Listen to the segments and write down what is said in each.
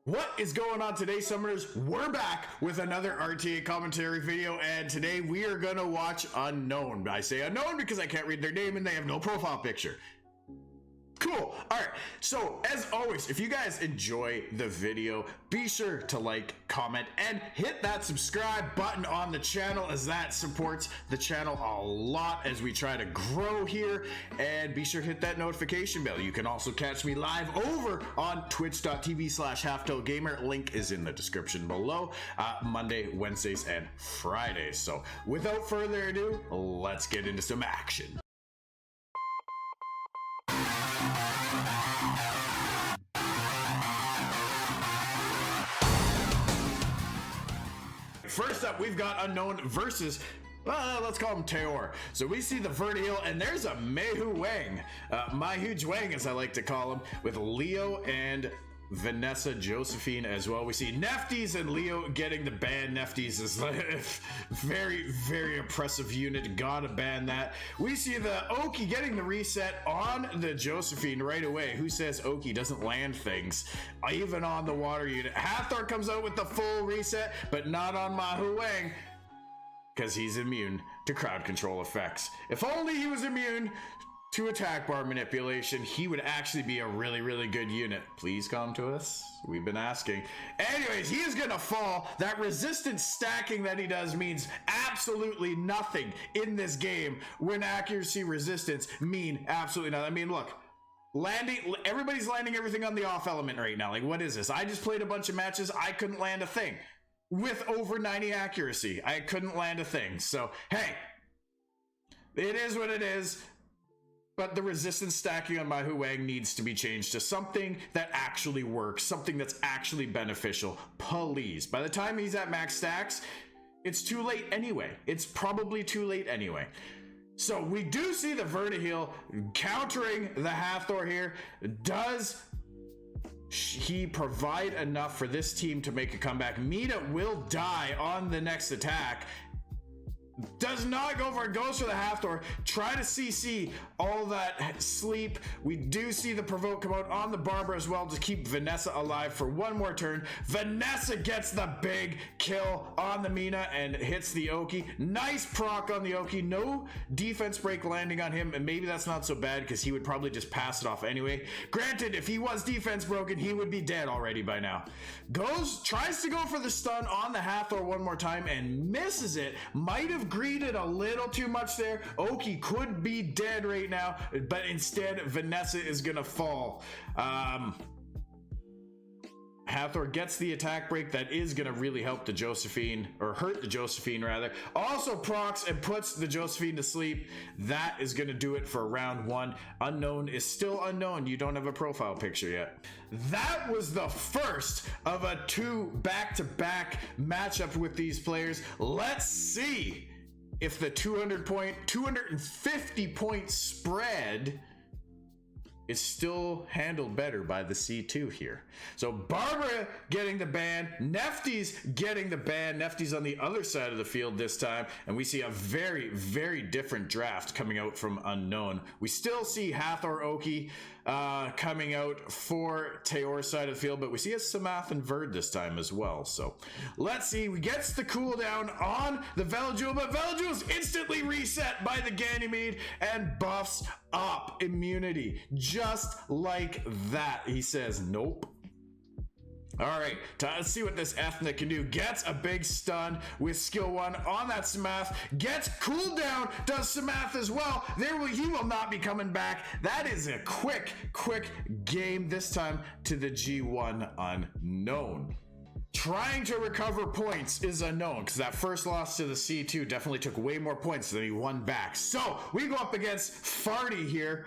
What is going on today, Summoners? We're back with another RTA commentary video, and today we are gonna watch Unknown. I say Unknown because I can't read their name and they have no profile picture. Cool. All right. So as always, if you guys enjoy the video, be sure to like, comment, and hit that subscribe button on the channel, as that supports the channel a lot as we try to grow here. And be sure to hit that notification bell. You can also catch me live over on twitch.tv/halftogamer. Link is in the description below. Monday, Wednesdays, and Fridays. So without further ado, let's get into some action. First up, we've got Unknown versus, let's call him Teor. So we see the Vertihill, and there's a Mehu Wang, Mahu Wang as I like to call him, with Leo and Vanessa Josephine as well. We see Nefties and Leo getting the ban. Nefties is very, very impressive unit. Gotta ban that. We see the Oki getting the reset on the Josephine right away. Who says Oki doesn't land things? Even on the water unit. Hathor comes out with the full reset, but not on Mahu Wang, because he's immune to crowd control effects. If only he was immune to attack bar manipulation, he would actually be a really, really good unit. Please come to us. We've been asking. Anyways, he is gonna fall. That resistance stacking that he does means absolutely nothing in this game when accuracy resistance mean absolutely nothing. I mean, look, everybody's landing everything on the off element right now. Like, what is this? I just played a bunch of matches. I couldn't land a thing with over 90 accuracy. I couldn't land a thing. So, hey, it is what it is. But the resistance stacking on Mahu Wang needs to be changed to something that actually works, something that's actually beneficial. Please. By the time he's at max stacks, it's too late anyway. It's probably too late anyway. So we do see the Vertihill countering the Hathor here. Does he provide enough for this team to make a comeback? Mina will die on the next attack. Does not go for it, goes for the Hathor. Try to CC all that sleep. We do see the provoke come out on the Barbara as well to keep Vanessa alive for one more turn. Vanessa gets the big kill on the Mina and hits the Oki. Nice proc on the Oki. No defense break landing on him, and maybe that's not so bad because he would probably just pass it off anyway. Granted, if he was defense broken, he would be dead already by now. Tries to go for the stun on the Hathor one more time and misses it. Might have greeted a little too much there. Oki could be dead right now, but instead Vanessa is gonna fall. Hathor gets the attack break that is gonna really help the Josephine, or hurt the Josephine rather. Also procs and puts the Josephine to sleep. That is gonna do it for round one. Unknown is still unknown. You don't have a profile picture yet. That was the first of a two back-to-back matchup with these players. Let's see if the 250 point spread is still handled better by the C2 here. So Barbara getting the ban, Nefties getting the ban. Nefties on the other side of the field this time, and we see a very, very different draft coming out from Unknown. We still see Hathor Oki coming out for Teor's side of the field, but we see a Samath and Verd this time as well. So let's see. We gets the cooldown on the Veljul, but Veljul is instantly reset by the Ganymede and buffs up immunity just like that. He says nope. All right, let's see what this Ethnic can do. Gets a big stun with skill 1 on that Samath. Gets cooldown, does Samath as well. He will not be coming back. That is a quick game this time to the G1 Unknown. Trying to recover points is Unknown, because that first loss to the C2 definitely took way more points than he won back. So we go up against Farty here.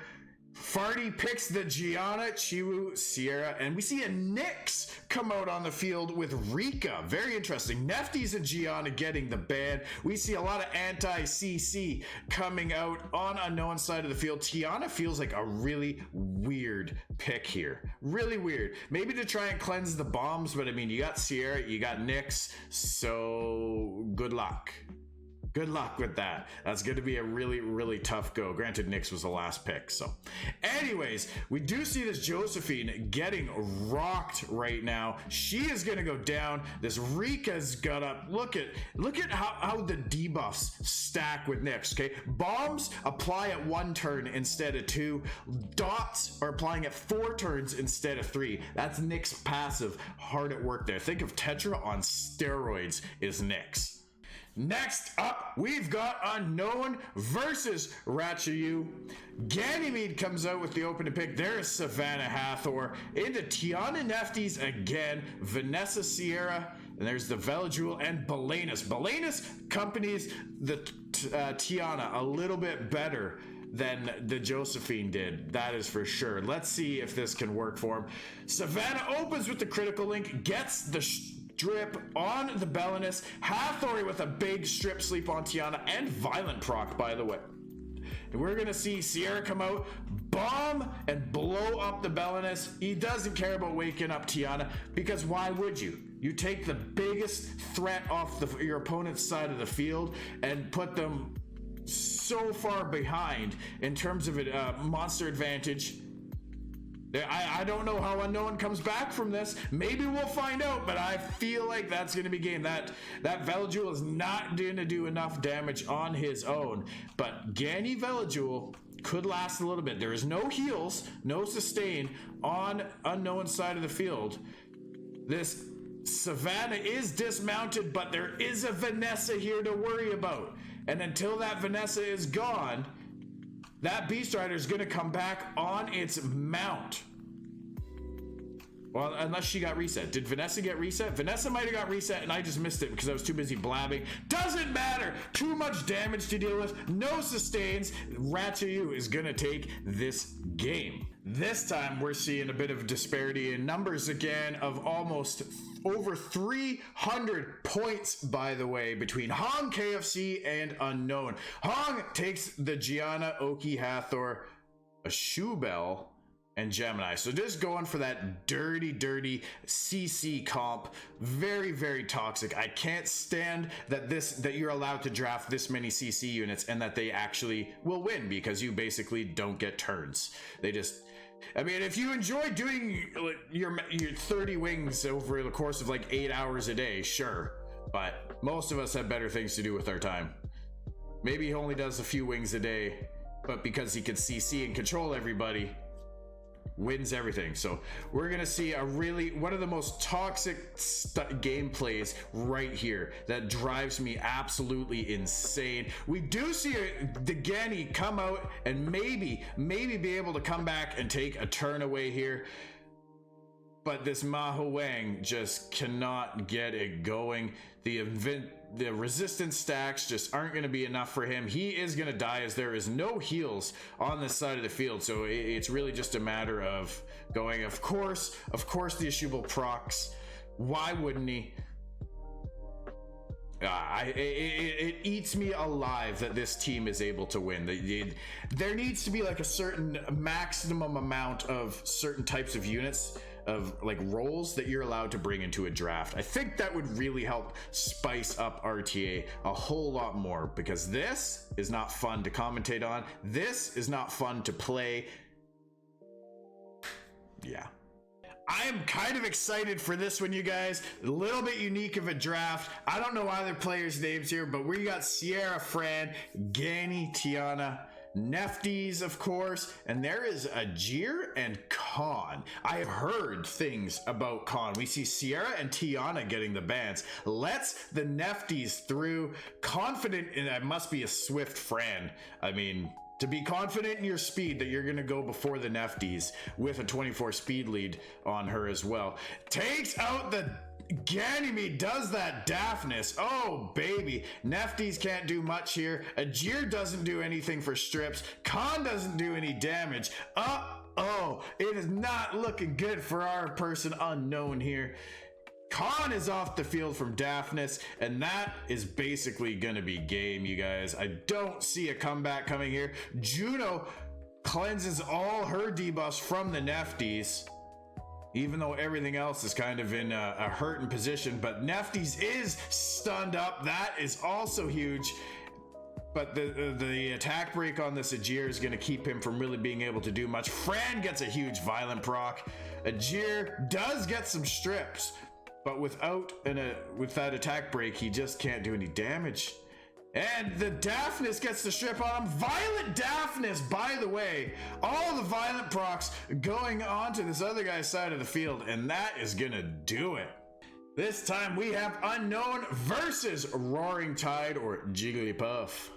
Farty picks the Gianna, Chiwu, Sierra, and we see a Nyx come out on the field with Rika. Very interesting. Nefties and Gianna getting the ban. We see a lot of anti-CC coming out on Unknown side of the field. Tiana feels like a really weird pick here. Really weird. Maybe to try and cleanse the bombs, but I mean, you got Sierra, you got Nyx, so good luck. Good luck with that. That's going to be a really, really tough go. Granted, Nyx was the last pick. So, anyways, we do see this Josephine getting rocked right now. She is going to go down. This Rika's got up. Look at how the debuffs stack with Nyx. Okay, bombs apply at 1 turn instead of 2. Dots are applying at 4 turns instead of 3. That's Nyx passive. Hard at work there. Think of Tetra on steroids is Nyx. Next up, we've got Unknown versus Ratchayu. Ganymede comes out with the opening pick. There's Savannah Hathor. Into Tiana Nefties again. Vanessa Sierra. And there's the Veladrul and Belanus. Belanus accompanies the Tiana a little bit better than the Josephine did. That is for sure. Let's see if this can work for him. Savannah opens with the critical link. Gets the strip on the Belanus. Hathor with a big strip sleep on Tiana and violent proc, by the way. And we're gonna see Sierra come out, bomb and blow up the Belanus. He doesn't care about waking up Tiana, because why would you? You take the biggest threat off your opponent's side of the field and put them so far behind in terms of a monster advantage. I don't know how Unknown comes back from this. Maybe we'll find out, but I feel like that's going to be game. That Veladrul is not going to do enough damage on his own, but Ganny Veladrul could last a little bit. There is no heals, no sustain on Unknown's side of the field. This Savannah is dismounted, but there is a Vanessa here to worry about. And until that Vanessa is gone, that Beast Rider is going to come back on its mount. Well, unless she got reset. Did Vanessa get reset? Vanessa might have got reset and I just missed it because I was too busy blabbing. Doesn't matter. Too much damage to deal with. No sustains. Ratchayu is going to take this game. This time we're seeing a bit of disparity in numbers again of almost over 300 points, by the way, between Hong KFC and Unknown. Hong takes the Gianna, Oki, Hathor, a Shubel, and Gemini. So just going for that dirty CC comp. Very, very toxic. I can't stand that you're allowed to draft this many CC units and that they actually will win because you basically don't get turns. They just... I mean, if you enjoy doing your 30 wings over the course of like 8 hours a day, sure. But most of us have better things to do with our time. Maybe he only does a few wings a day, but because he can CC and control everybody, wins everything. So we're gonna see one of the most toxic gameplays right here that drives me absolutely insane. We do see Degani come out and maybe be able to come back and take a turn away here, but this Maho Wang just cannot get it going. The resistance stacks just aren't going to be enough for him. He is going to die as there is no heals on this side of the field. So it's really just a matter of going, of course, the Ishubal procs. Why wouldn't he? It eats me alive that this team is able to win. There needs to be like a certain maximum amount of certain types of units of like roles that you're allowed to bring into a draft. I think that would really help spice up RTA a whole lot more, because this is not fun to commentate on. This is not fun to play. Yeah. I am kind of excited for this one, you guys. A little bit unique of a draft. I don't know either players' names here, but we got Sierra, Fran, Ganny, Tiana, Nefties, of course, and there is Ajir and Khan. I have heard things about Khan. We see Sierra and Tiana getting the bans. Lets the Nefties through. Confident in that must be a swift Fran. I mean, to be confident in your speed that you're going to go before the Nefties with a 24 speed lead on her as well. Takes out the Ganymede, does that Daphnis. Oh, baby. Nefties can't do much here. Ajir doesn't do anything for strips. Khan doesn't do any damage. Uh-oh. It is not looking good for our person Unknown here. Khan is off the field from Daphnis, and that is basically going to be game, you guys. I don't see a comeback coming here. Juno cleanses all her debuffs from the Nefties, even though everything else is kind of in a hurting position. But Nefties is stunned up. That is also huge. but the attack break on this Ajir is going to keep him from really being able to do much. Fran gets a huge violent proc. Ajir does get some strips, but with that attack break, he just can't do any damage. And the Daphnis gets the strip on him. Violent Daphnis, by the way. All the violent procs going on to this other guy's side of the field, and that is gonna do it. This time we have Unknown versus Roaring Tide or Jigglypuff.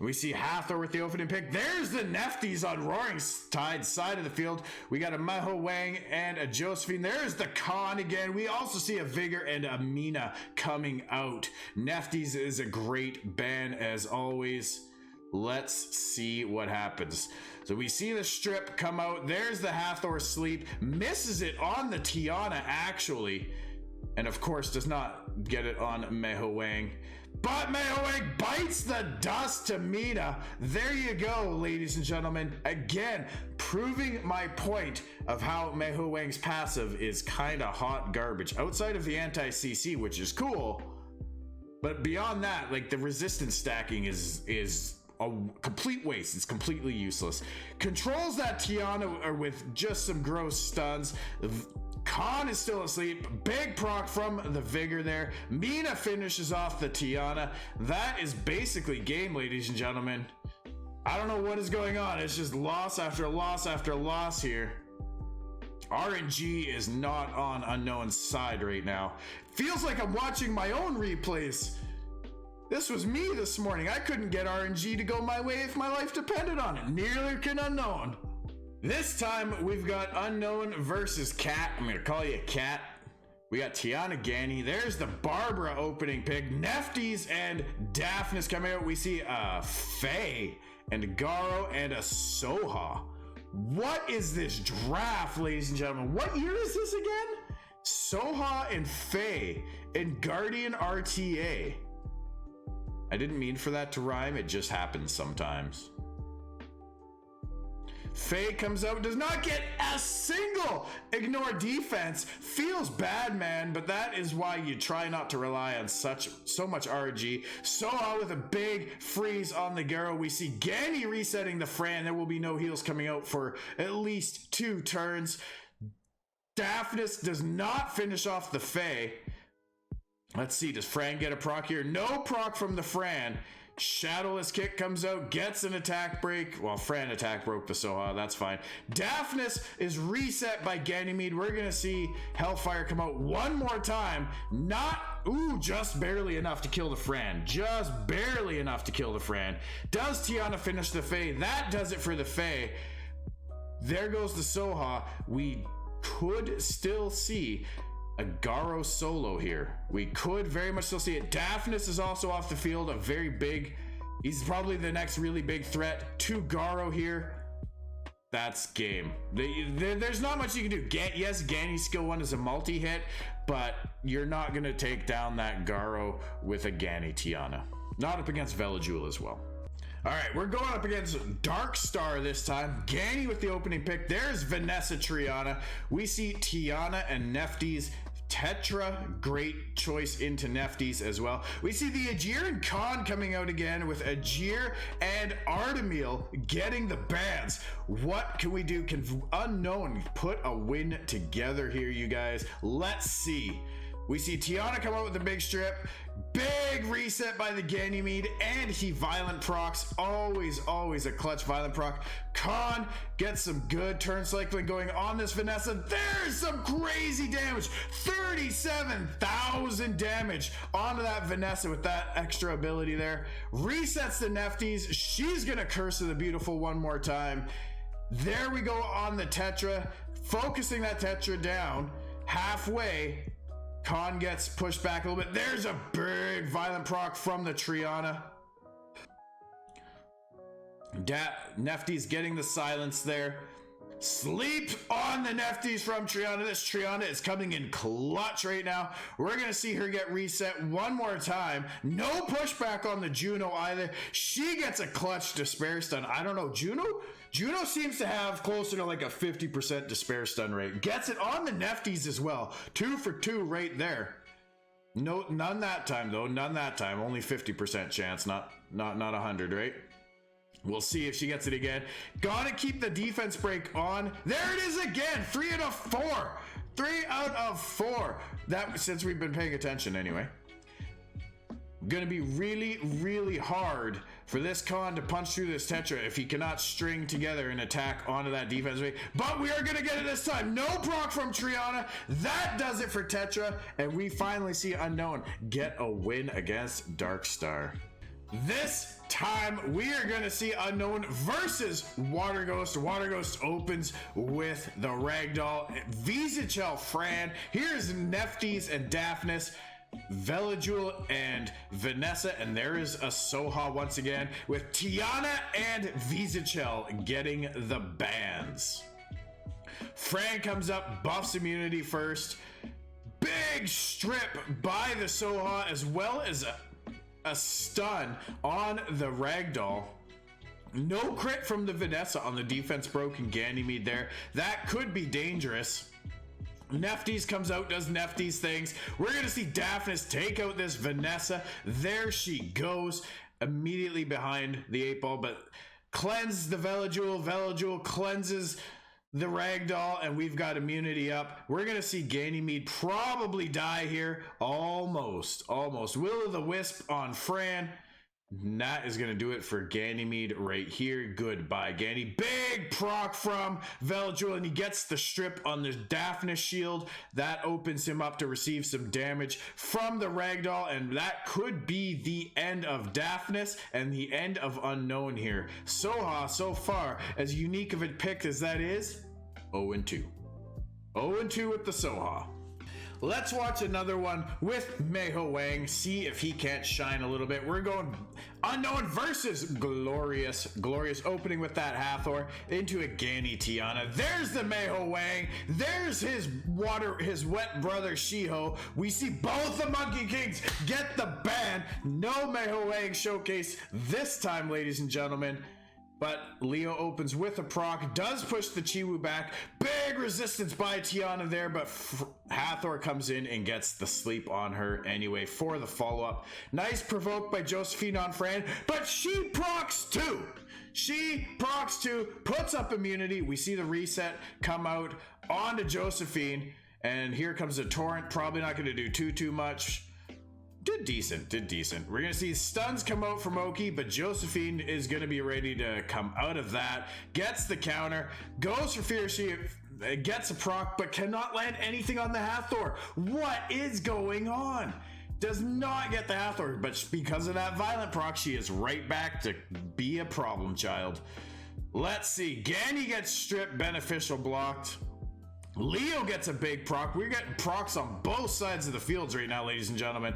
We see Hathor with the opening pick. There's the Nefties on Roaring Tide's side of the field. We got a Maho Wang and a Josephine. There's the Khan again. We also see a Vigor and a Mina coming out. Nefties is a great ban as always. Let's see what happens. So we see the strip come out. There's the Hathor sleep. Misses it on the Tiana actually. And of course does not get it on Maho Wang. But Maho Wang bites the dust to Mina. There you go, ladies and gentlemen. Again, proving my point of how Maho Wang's passive is kind of hot garbage. Outside of the anti-CC, which is cool. But beyond that, like the resistance stacking is a complete waste. It's completely useless. Controls that Tiana with just some gross stuns. Khan is still asleep. Big proc from the Vigor there. Mina finishes off the Tiana. That is basically game, ladies and gentlemen. I don't know what is going on. It's just loss after loss after loss here. RNG is not on Unknown's side right now. Feels like I'm watching my own replays. This was me this morning. I couldn't get RNG to go my way if my life depended on it. Neither can Unknown. This time we've got Unknown versus Cat. I'm gonna call you Cat. We got Tiana Gani. There's the Barbara opening pick. Nefties and Daphnis coming out. We see Faye and Garo and a Soha. What is this draft, ladies and gentlemen? What year is this again? Soha and Faye and Guardian RTA. I didn't mean for that to rhyme. It just happens sometimes. Faye comes out, does not get a single ignore defense. Feels bad, man, but that is why you try not to rely on so much RG. Soha with a big freeze on the Garo. We see Gani resetting the Fran. There will be no heals coming out for at least 2 turns. Daphnis does not finish off the Faye. Let's see, does Fran get a proc here? No proc from the Fran. Shadowless Kick comes out, gets an attack break. Well, Fran attack broke the Soha, that's fine. Daphnis is reset by Ganymede. We're gonna see Hellfire come out one more time. Just barely enough to kill the Fran. Just barely enough to kill the Fran. Does Tiana finish the Faye? That does it for the Faye. There goes the Soha. We could still see a Garo solo here. We could very much still see it. Daphnis is also off the field, he's probably the next really big threat to Garo here. That's game. There's not much you can do. Yes, Gani's skill 1 is a multi-hit, but you're not going to take down that Garo with a Gani Tiana. Not up against Velajul as well. All right, we're going up against Dark Star this time. Gani with the opening pick. There's Vanessa Triana. We see Tiana and Nefties. Tetra, great choice into Nefties as well. We see the Ajir and Khan coming out again with Ajir and Artemil getting the bans. What can we do? Can Unknown put a win together here, you guys? Let's see. We see Tiana come out with a big strip. Big reset by the Ganymede, and he violent procs. Always a clutch violent proc. Khan gets some good turn cycling going on this Vanessa. There's some crazy damage. 37,000 damage onto that Vanessa with that extra ability there. Resets the Nefties. She's gonna curse the beautiful one more time. There we go on the Tetra. Focusing that Tetra down halfway. Khan gets pushed back a little bit. There's a big violent proc from the Triana. Nefties getting the silence there. Sleep on the Nefties from Triana. This Triana is coming in clutch right now. We're going to see her get reset one more time. No pushback on the Juno either. She gets a clutch despair stun. I don't know. Juno seems to have closer to like a 50% despair stun rate. Gets it on the Nefties as well. 2 for 2 right there. No, none that time though. None that time. Only 50% chance. Not Not 100, right? We'll see if she gets it again. Gotta keep the defense break on. There it is again. 3 out of 4. 3 out of 4. That, since we've been paying attention anyway. Gonna be really, really hard for this Khan to punch through this Tetra if he cannot string together an attack onto that defense break. But we are gonna get it this time. No proc from Triana. That does it for Tetra. And we finally see Unknown get a win against Darkstar. This time we are going to see Unknown versus Water Ghost. Water Ghost opens with the Ragdoll, Visachel Fran. Here's Nefties and Daphnis, Velajul and Vanessa, and there is a Soha once again with Tiana and Visachel getting the bans. Fran comes up, buffs immunity first. Big strip by the Soha, as well as a stun on the Ragdoll. No crit from the Vanessa on the defense broken Ganymede there. That could be dangerous. Nefties comes out, does Nefties things. We're going to see Daphnis take out this Vanessa. There she goes, immediately behind the 8-ball, but cleanse the Velajul. Velajul cleanses the Ragdoll, and we've got immunity up. We're going to see Ganymede probably die here. Almost. Will-o'-the-wisp on Fran. And that is going to do it for Ganymede right here. Goodbye, Ganny. Big proc from Velajul, and he gets the strip on the Daphnis shield. That opens him up to receive some damage from the Ragdoll, and that could be the end of Daphnis and the end of Unknown here. Soha, so far, as unique of a pick as that is, 0-2. 0-2 with the Soha. Let's watch another one with Meiho Wang, see if he can't shine a little bit. We're going Unknown versus Glorious. Glorious opening with that Hathor into a Gani Tiana. There's the Meiho Wang. There's his wet brother Shiho. We see both the Monkey Kings get the ban. No Meiho Wang showcase this time, ladies and gentlemen. But Leo opens with a proc, does push the Chiwu back. Big resistance by Tiana there, but Hathor comes in and gets the sleep on her anyway for the follow-up. Nice provoke by Josephine on Fran, but she procs too. She procs too, puts up immunity. We see the reset come out onto Josephine, and here comes a Torrent. Probably not going to do too much. Did decent. We're going to see stuns come out from Oki, but Josephine is going to be ready to come out of that. Gets the counter, goes for Fear. She gets a proc, but cannot land anything on the Hathor. What is going on? Does not get the Hathor, but because of that violent proc, she is right back to be a problem child. Let's see. Gani gets stripped, beneficial blocked. Leo gets a big proc. We're getting procs on both sides of the fields right now, ladies and gentlemen.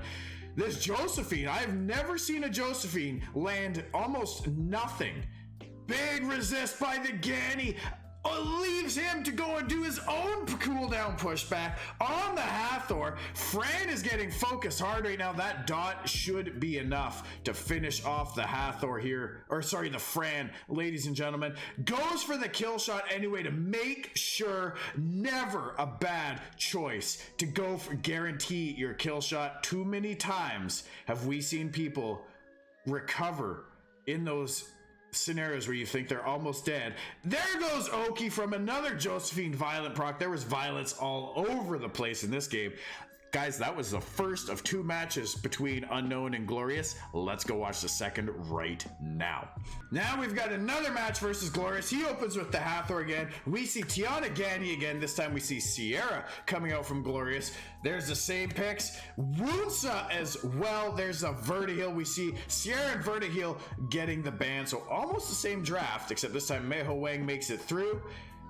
This Josephine, I've never seen a Josephine land almost nothing. Big resist by the Gani. Leaves him to go and do his own cooldown pushback on the Hathor. Fran is getting focused hard right now. That dot should be enough to finish off the Hathor here. Or sorry, the Fran, ladies and gentlemen. Goes for the kill shot anyway to make sure, never a bad choice to go for guarantee your kill shot. Too many times have we seen people recover in those scenarios where you think they're almost dead. There goes Oki from another Josephine violent proc. There was violence all over the place in this game. Guys, that was the first of 2 matches between Unknown and Glorious. Let's go watch the second right now. Now we've got another match versus Glorious. He opens with the Hathor again. We see Tiana Gani again. This time we see Sierra coming out from Glorious. There's the same picks. Wunsa as well. There's a Vertiheel. We see Sierra and Vertiheel getting the ban. So almost the same draft, except this time Meiho Wang makes it through.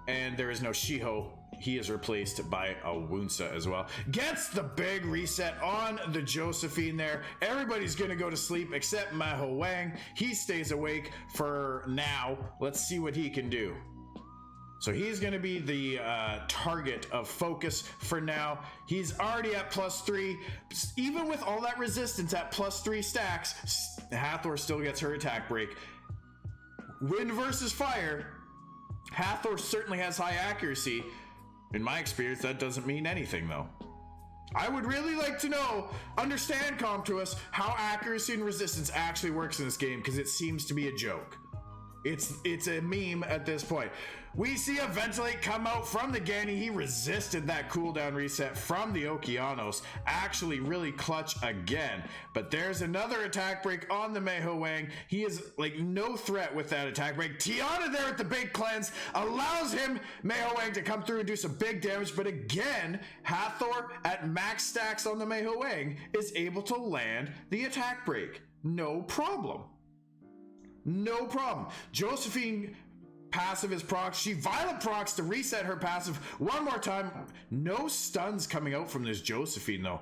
And there is no Shiho. He is replaced by a Wunsa as well. Gets the big reset on the Josephine there. Everybody's going to go to sleep except Meiho Wang. He stays awake for now. Let's see what he can do. So he's going to be the target of focus for now. He's already at +3. Even with all that resistance at +3 stacks, Hathor still gets her attack break. Wind versus fire. Hathor certainly has high accuracy. In my experience, that doesn't mean anything though. I would really like to know, understand, Comp to us, how accuracy and resistance actually works in this game, because it seems to be a joke. It's a meme at this point. We see a Ventilate come out from the Ganny. He resisted that cooldown reset from the Okeanos. Actually really clutch again. But there's another attack break on the Meiho Wang. He is like no threat with that attack break. Tiana there at the big cleanse allows him, Meiho Wang, to come through and do some big damage. But again, Hathor at max stacks on the Meiho Wang is able to land the attack break. No problem. No problem. Josephine passive is procs. She violent procs to reset her passive one more time. No stuns coming out from this Josephine though.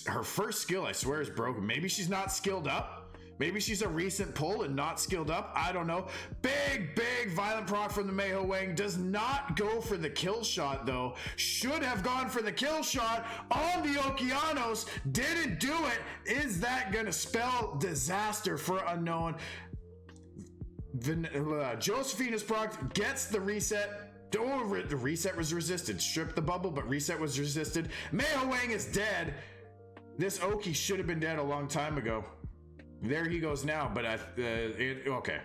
Her first skill, I swear, is broken. Maybe she's not skilled up. Maybe she's a recent pull and not skilled up. I don't know. Big violent proc from the Meiho Wang. Does not go for the kill shot though. Should have gone for the kill shot on the Okeanos. Didn't do it. Is that gonna spell disaster for Unknown? Josephine is procced, gets the reset. Oh, the reset was resisted. Stripped the bubble, but reset was resisted. Meiho Wang is dead. This Oki should have been dead a long time ago. There he goes now, but okay.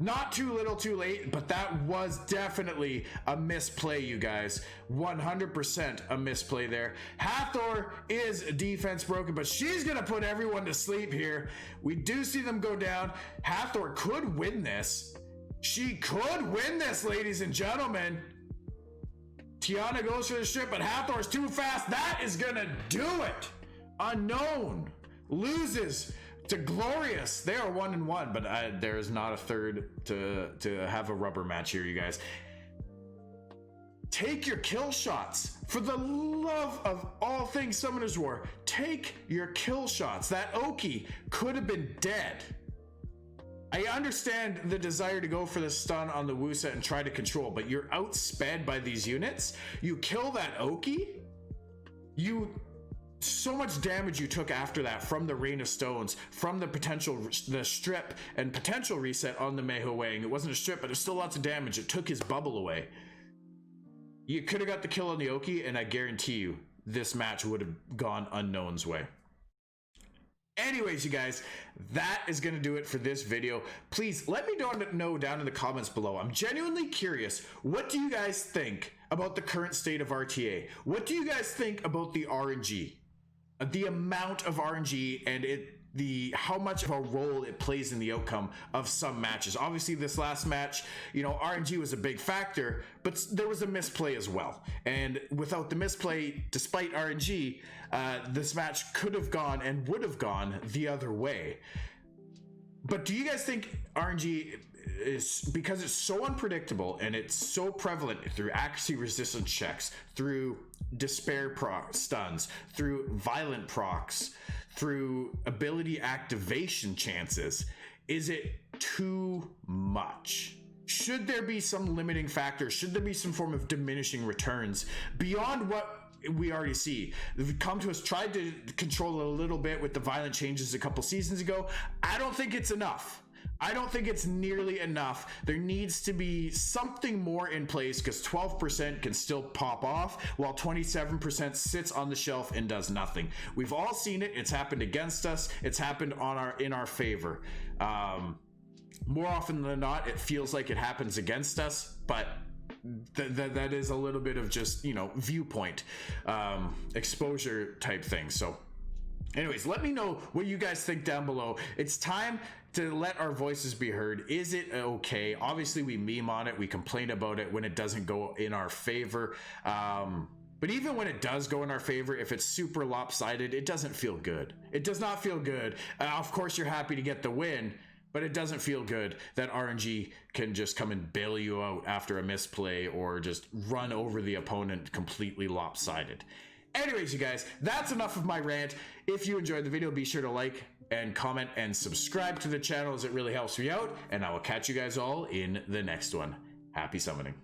Not too little too late, but that was definitely a misplay, you guys. 100% a misplay there. Hathor is defense broken, but she's gonna put everyone to sleep here. We do see them go down. Hathor could win this. She could win this, ladies and gentlemen. Tiana goes for the strip, but Hathor's too fast. That is gonna do it. Unknown loses to Glorious. They are 1-1, but there is not a third to have a rubber match here, you guys. Take your kill shots. For the love of all things Summoner's War, take your kill shots. That Oki could have been dead. I understand the desire to go for the stun on the Wusa and try to control, but you're outsped by these units. You kill that Oki, so much damage you took after that from the Rain of Stones, from the strip and potential reset on the Meiho Wang. It wasn't a strip, but there's still lots of damage. It took his bubble away. You could have got the kill on the Oki, and I guarantee you this match would have gone Unknown's way. Anyways, you guys, that is going to do it for this video. Please let me know down in the comments below. I'm genuinely curious. What do you guys think about the current state of RTA? What do you guys think about the RNG? The amount of RNG and how much of a role it plays in the outcome of some matches. Obviously this last match, you know, RNG was a big factor, but there was a misplay as well. And without the misplay, despite RNG, this match could have gone and would have gone the other way. But do you guys think RNG is, because it's so unpredictable and it's so prevalent through accuracy resistance checks, through despair proc stuns, through violent procs, through ability activation chances, is it too much? Should there be some limiting factor? Should there be some form of diminishing returns beyond what we already see? Come to us, tried to control it a little bit with the violent changes a couple seasons ago. I don't think it's enough. I don't think it's nearly enough. There needs to be something more in place, because 12% can still pop off while 27% sits on the shelf and does nothing. We've all seen it. It's happened against us. It's happened in our favor. More often than not, it feels like it happens against us, but that is a little bit of just, you know, viewpoint, exposure type thing. So anyways, let me know what you guys think down below. It's time to let our voices be heard. Is it okay? Obviously we meme on it, we complain about it when it doesn't go in our favor, but even when it does go in our favor, if it's super lopsided, it doesn't feel good. It does not feel good. Of course you're happy to get the win, but it doesn't feel good that RNG can just come and bail you out after a misplay or just run over the opponent completely lopsided. Anyways, you guys, that's enough of my rant. If you enjoyed the video, be sure to like and comment and subscribe to the channel, as it really helps me out, and I will catch you guys all in the next one. Happy summoning.